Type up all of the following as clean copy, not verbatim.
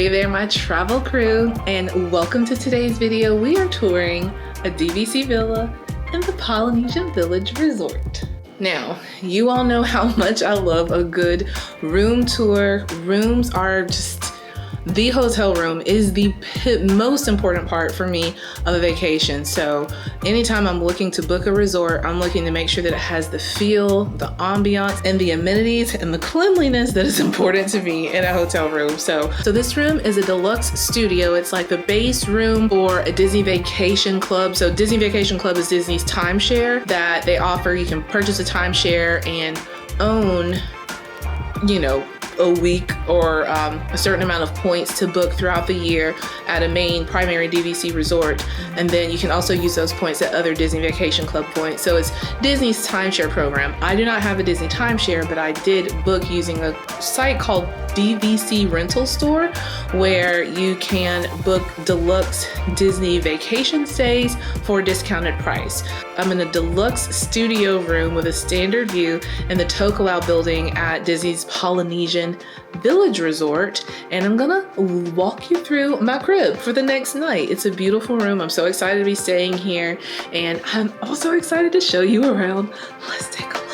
Hey there, my travel crew, and welcome to today's video. We are touring a DVC villa in the Polynesian Village Resort. Now, you all know how much I love a good room tour. Rooms are just, the hotel room is the most important part for me of a vacation. So anytime I'm looking to book a resort, I'm looking to make sure that it has the feel, the ambiance, and the amenities and the cleanliness that is important to me in a hotel room. So this room is a deluxe studio. It's like the base room for a Disney Vacation Club. So Disney Vacation Club is Disney's timeshare that they offer. You can purchase a timeshare and own, a week or a certain amount of points to book throughout the year at a main primary DVC resort. And then you can also use those points at other Disney Vacation Club points. So it's Disney's timeshare program. I do not have a Disney timeshare, but I did book using a site called DVC Rental Store, where you can book deluxe Disney vacation stays for a discounted price. I'm in a deluxe studio room with a standard view in the Tokelau building at Disney's Polynesian Village Resort, and I'm gonna walk you through my crib for the next night. It's a beautiful room. I'm so excited to be staying here, and I'm also excited to show you around. Let's take a look.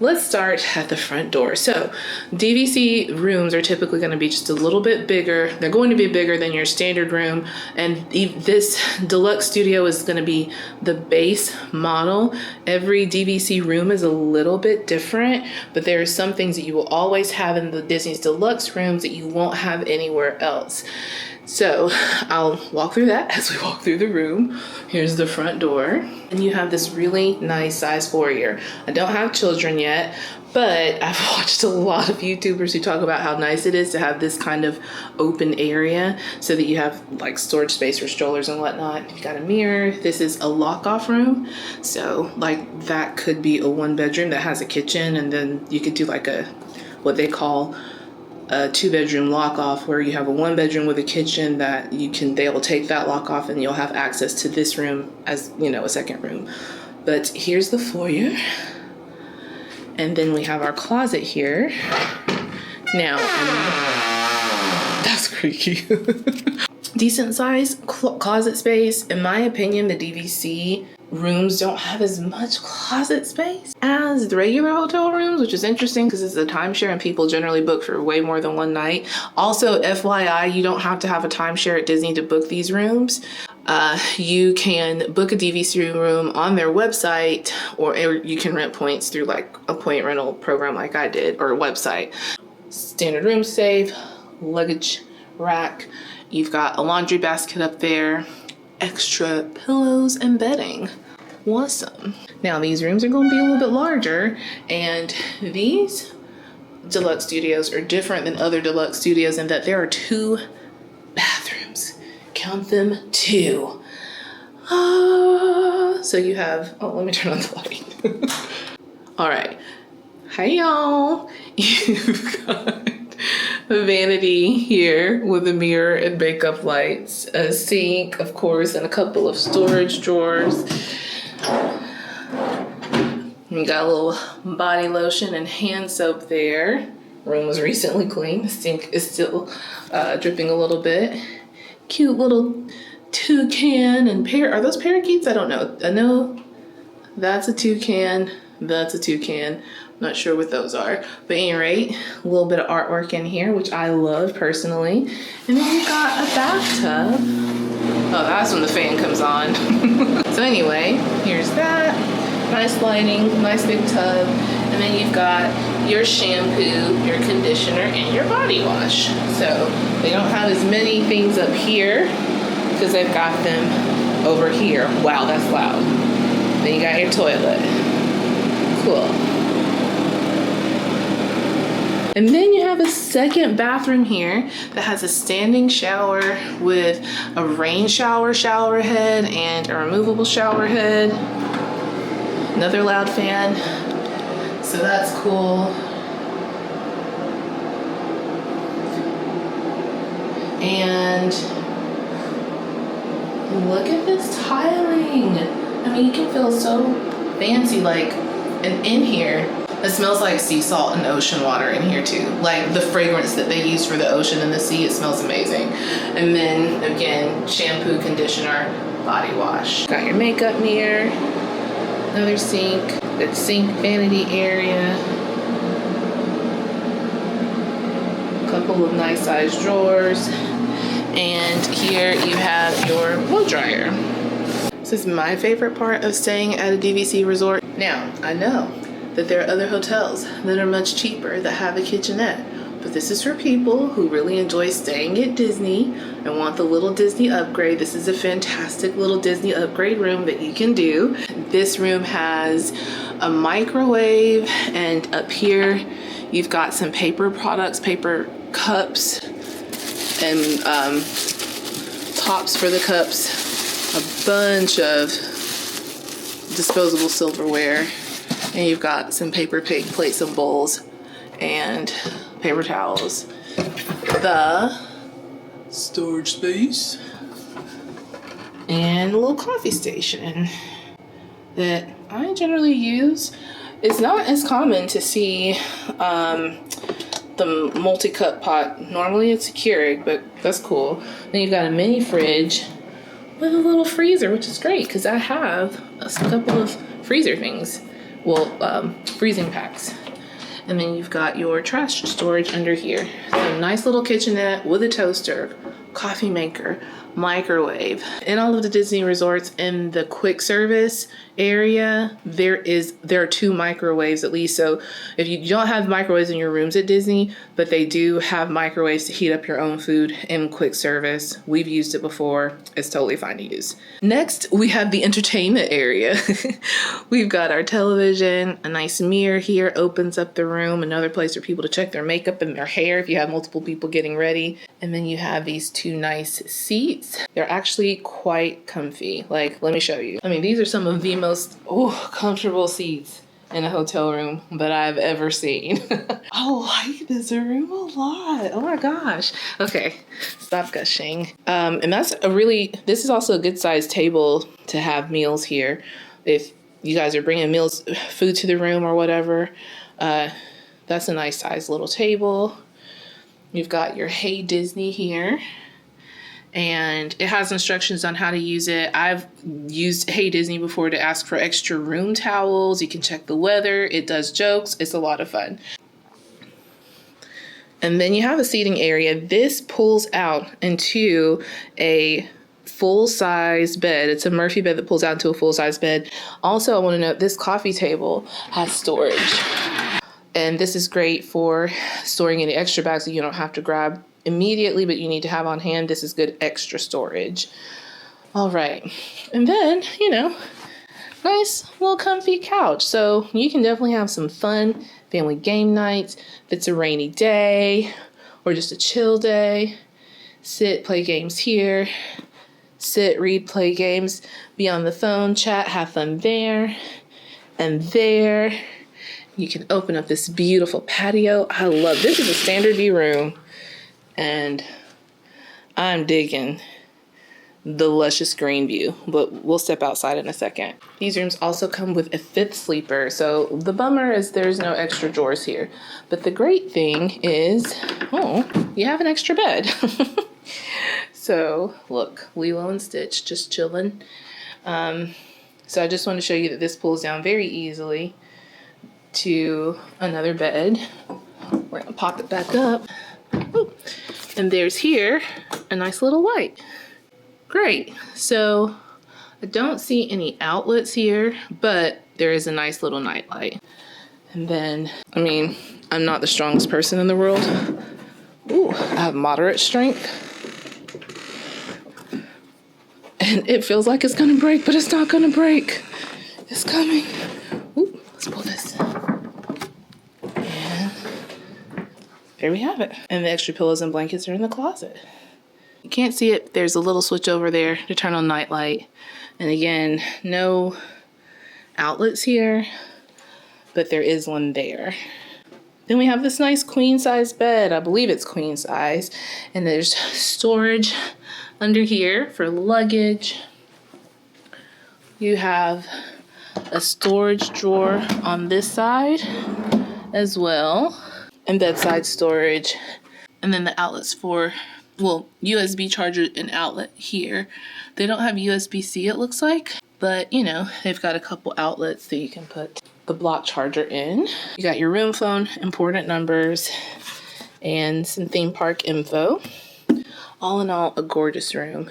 Let's start at the front door. So DVC rooms are typically going to be just a little bit bigger. They're going to be bigger than your standard room. And this deluxe studio is going to be the base model. Every DVC room is a little bit different, but there are some things that you will always have in the Disney's deluxe rooms that you won't have anywhere else. So I'll walk through that as we walk through the room. Here's the front door, and you have this really nice size foyer. I don't have children yet, but I've watched a lot of YouTubers who talk about how nice it is to have this kind of open area so that you have like storage space for strollers and whatnot. You've got a mirror. This is a lock-off room. So like that could be a one bedroom that has a kitchen, and then you could do like what they call a 2-bedroom lock off, where you have a 1-bedroom with a kitchen that they will take that lock off and you'll have access to this room as, a second room. But here's the foyer. And then we have our closet here. Now, that's creaky. Decent size closet space. In my opinion, the DVC rooms don't have as much closet space as the regular hotel rooms, which is interesting because it's a timeshare and people generally book for way more than one night. Also, FYI, you don't have to have a timeshare at Disney to book these rooms. You can book a DVC room on their website, or you can rent points through like a point rental program like I did, or a website. Standard room safe, luggage rack. You've got a laundry basket up there, extra pillows and bedding. Awesome. Now these rooms are going to be a little bit larger, and these deluxe studios are different than other deluxe studios in that there are 2 bathrooms. Count them, 2. So you have, let me turn on the light. All right. Hey y'all. You've got a vanity here with a mirror and makeup lights, a sink, of course, and a couple of storage drawers. You got a little body lotion and hand soap there. Room was recently cleaned. The sink is still dripping a little bit. Cute little toucan and are those parakeets? I don't know. I know that's a toucan. That's a toucan. Not sure what those are, but at any rate, a little bit of artwork in here, which I love personally. And then you've got a bathtub. Oh, that's when the fan comes on. So anyway, here's that. Nice lighting, nice big tub. And then you've got your shampoo, your conditioner, and your body wash. So they don't have as many things up here because they've got them over here. Wow, that's loud. Then you got your toilet. Cool. And then you have a second bathroom here that has a standing shower with a rain shower head and a removable shower head. Another loud fan. So that's cool. And look at this tiling. I mean, you can feel so fancy, like, and in here. It smells like sea salt and ocean water in here too. Like the fragrance that they use for the ocean and the sea, it smells amazing. And then again, shampoo, conditioner, body wash. Got your makeup mirror, another sink, good sink vanity area. A couple of nice sized drawers. And here you have your blow dryer. This is my favorite part of staying at a DVC resort. Now, I know that there are other hotels that are much cheaper that have a kitchenette, but this is for people who really enjoy staying at Disney and want the little Disney upgrade. This is a fantastic little Disney upgrade room that you can do. This room has a microwave, and up here you've got some paper products, paper cups, and tops for the cups, a bunch of disposable silverware, and you've got some paper plates and bowls and paper towels. The storage space and a little coffee station that I generally use. It's not as common to see the multi-cup pot. Normally it's a Keurig, but that's cool. Then you've got a mini fridge with a little freezer, which is great because I have a couple of freezer things. Well, freezing packs. And then you've got your trash storage under here. So nice little kitchenette with a toaster, coffee maker, microwave. In all of the Disney resorts in the quick service area, there are 2 microwaves at least. So if you don't have microwaves in your rooms at Disney, but they do have microwaves to heat up your own food in quick service. We've used it before. It's totally fine to use. Next, we have the entertainment area. We've got our television, a nice mirror here opens up the room, another place for people to check their makeup and their hair if you have multiple people getting ready. And then you have these 2 nice seats. They're actually quite comfy. Like, let me show you. I mean, these are some of the most comfortable seats in a hotel room that I've ever seen. I like this room a lot. Oh my gosh. Okay, stop gushing. And this is also a good sized table to have meals here. If you guys are bringing food to the room or whatever, that's a nice sized little table. You've got your Hey Disney here, and it has instructions on how to use it. I've used Hey Disney before to ask for extra room towels. You can check the weather. It does jokes. It's a lot of fun. And then you have a seating area. This pulls out into a full-size bed. It's a Murphy bed that pulls out into a full-size bed. Also, I want to note this coffee table has storage. And this is great for storing any extra bags that you don't have to grab immediately, but you need to have on hand. This is good extra storage. All right. And then, nice little comfy couch. So you can definitely have some fun family game nights. If it's a rainy day or just a chill day, sit, play games here. Sit, read, play games, be on the phone, chat, have fun there and there. You can open up this beautiful patio. I love this. Is a standard view room, and I'm digging the luscious green view, but we'll step outside in a second. These rooms also come with a 5th sleeper. So the bummer is there's no extra drawers here, but the great thing is, you have an extra bed. So look, Lilo and Stitch just chilling. So I just want to show you that this pulls down very easily to another bed. We're gonna pop it back up. Ooh. And there's here a nice little light. Great. So I don't see any outlets here, but there is a nice little night light. And then, I'm not the strongest person in the world. Ooh, I have moderate strength. And it feels like it's gonna break, but it's not gonna break. It's coming. Ooh, let's pull this. And there we have it. And the extra pillows and blankets are in the closet. You can't see it. There's a little switch over there to turn on night light. And again, no outlets here, but there is one there. Then we have this nice queen size bed. I believe it's queen size. And there's storage under here for luggage. You have a storage drawer on this side as well, and bedside storage. And then the outlets for, well, USB charger and outlet here. They don't have USB-C, it looks like, but you know, they've got a couple outlets that you can put the block charger in. You got your room phone, important numbers, and some theme park info. All in all, a gorgeous room.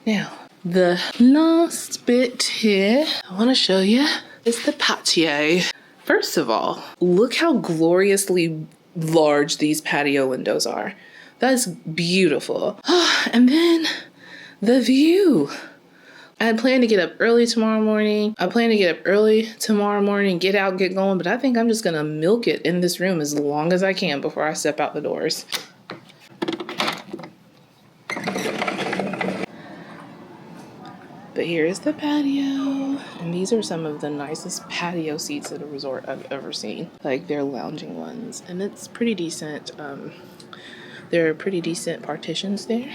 Now, the last bit here I want to show you is the patio. First of all, look how gloriously large these patio windows are. That's beautiful. And then the view. I had planned to get up early tomorrow morning. Get out, get going, but I think I'm just gonna milk it in this room as long as I can before I step out the doors. But here is the patio, and these are some of the nicest patio seats at a resort I've ever seen. Like, they're lounging ones, and it's pretty decent. There are pretty decent partitions there,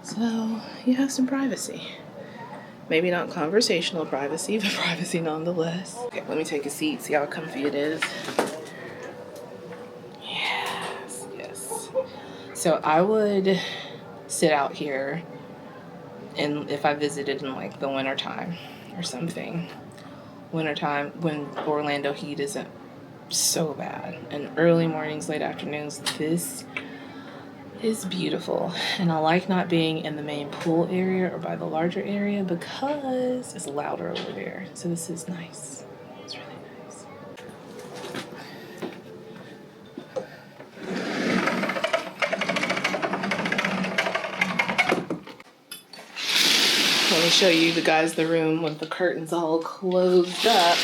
so you have some privacy. Maybe not conversational privacy, but privacy nonetheless. Okay, let me take a seat, see how comfy it is. Yes, yes. So I would sit out here, and if I visited in like the winter time or something, wintertime when Orlando heat isn't so bad, and early mornings, late afternoons, this is beautiful. And I like not being in the main pool area or by the larger area because it's louder over there. So this is nice. It's really nice. Let me show you guys the room with the curtains all closed up.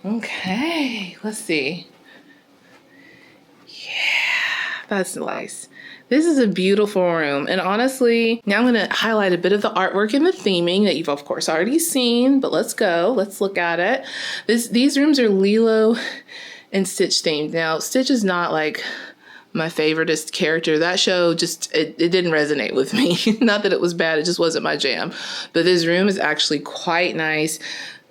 Okay, let's see. That's nice. This is a beautiful room. And honestly, now I'm going to highlight a bit of the artwork and the theming that you've of course already seen, but let's go. Let's look at it. These rooms are Lilo and Stitch themed. Now, Stitch is not like my favoriteest character. That show just, it didn't resonate with me. Not that it was bad, it just wasn't my jam. But this room is actually quite nice.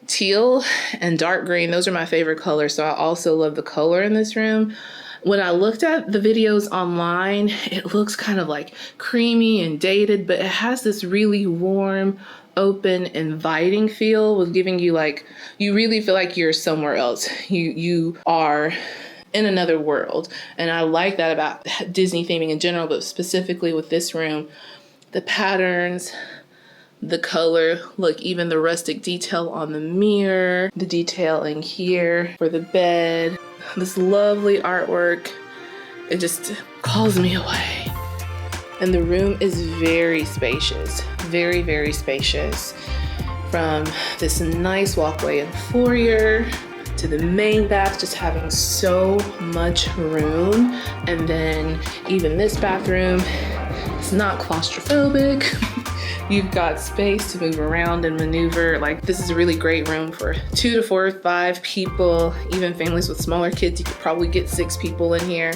Teal and dark green, those are my favorite colors. So I also love the color in this room. When I looked at the videos online, it looks kind of like creamy and dated, but it has this really warm, open, inviting feel with giving you like, you really feel like you're somewhere else. You are in another world. And I like that about Disney theming in general, but specifically with this room, the patterns, the color, look, even the rustic detail on the mirror, the detailing here for the bed, this lovely artwork. It just calls me away. And the room is very spacious, very, very spacious. From this nice walkway and foyer to the main bath, just having so much room. And then even this bathroom, it's not claustrophobic. You've got space to move around and maneuver. Like, this is a really great room for 2 to 4, 5 people, even families with smaller kids. You could probably get 6 people in here.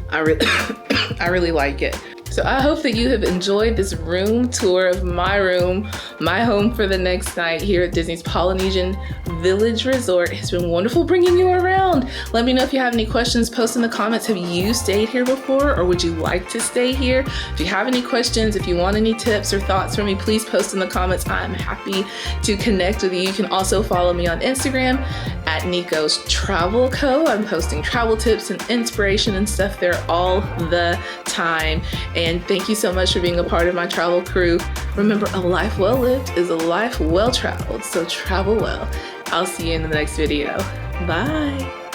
I really like it. So I hope that you have enjoyed this room tour of my room, my home for the next night here at Disney's Polynesian Village Resort. It's been wonderful bringing you around. Let me know if you have any questions, post in the comments. Have you stayed here before, or would you like to stay here? If you have any questions, if you want any tips or thoughts from me, please post in the comments. I'm happy to connect with you. You can also follow me on Instagram at Nico's Travel Co. I'm posting travel tips and inspiration and stuff there all the time. And thank you so much for being a part of my travel crew. Remember, a life well lived is a life well traveled, so travel well. I'll see you in the next video. Bye.